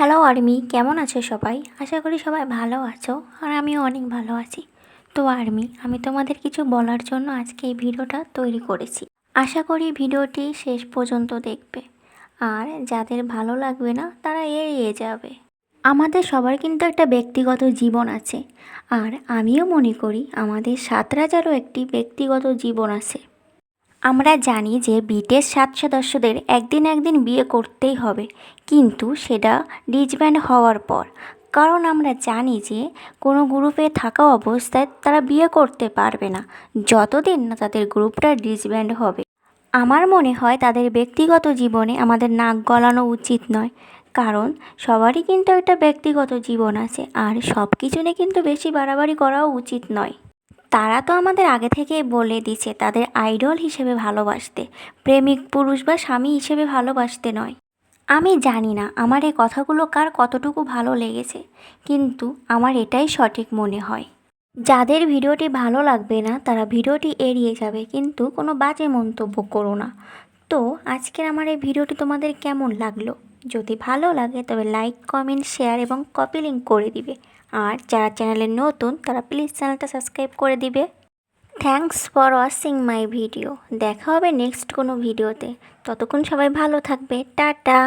Hello army, কেমন আছো সবাই? আশা করি সবাই ভালো আছো আর আমিও অনেক ভালো আছি। তো আর্মি, আমি তোমাদের কিছু বলার জন্য আজকে এই ভিডিওটা তৈরি করেছি। আশা করি ভিডিওটি শেষ পর্যন্ত দেখবে, আর যাদের ভালো লাগবে না তারা এড়িয়ে যাবে। আমাদের সবার কিন্তু একটা ব্যক্তিগত জীবন আছে, আর আমিও মনে করি আমাদের সাতরাজারও একটি ব্যক্তিগত জীবন আছে। আমরা জানি যে বিটের 7 সদস্যদের একদিন বিয়ে করতেই হবে, কিন্তু সেটা ডিসব্যান্ড হওয়ার পর। কারণ আমরা জানি যে কোনো গ্রুপে থাকা অবস্থায় তারা বিয়ে করতে পারবে না যতদিন না তাদের গ্রুপটা ডিসব্যান্ড হবে। আমার মনে হয় তাদের ব্যক্তিগত জীবনে আমাদের নাক গলানো উচিত নয়, কারণ সবারই কিন্তু একটা ব্যক্তিগত জীবন আছে, আর সব কিছু নিয়ে কিন্তু বেশি বাড়াবাড়ি করাও উচিত নয়। তারা তো আমাদের আগে থেকেই বলে দিছে তাদের আইডল হিসেবে ভালোবাসতে, প্রেমিক পুরুষ বা স্বামী হিসেবে ভালোবাসতে নয়। আমি জানি না আমার এই কথাগুলো কার কতটুকু ভালো লেগেছে, কিন্তু আমার এটাই সঠিক মনে হয়। যাদের ভিডিওটি ভালো লাগবে না তারা ভিডিওটি এড়িয়ে যাবে, কিন্তু কোনো বাজে মন্তব্য করো না। তো আজকের আমার এই ভিডিওটি তোমাদের কেমন লাগলো? যদি ভালো লাগে তবে লাইক, কমেন্ট, শেয়ার এবং কপি লিঙ্ক করে দিবে। আর যারা চ্যানেলে নতুন তারা প্লিজ চ্যানেলটা সাবস্ক্রাইব করে দিবে। Thanks for watching my video. দেখা হবে নেক্সট কোনো ভিডিওতে। ততক্ষণ সবাই ভালো থাকবে। টাটা।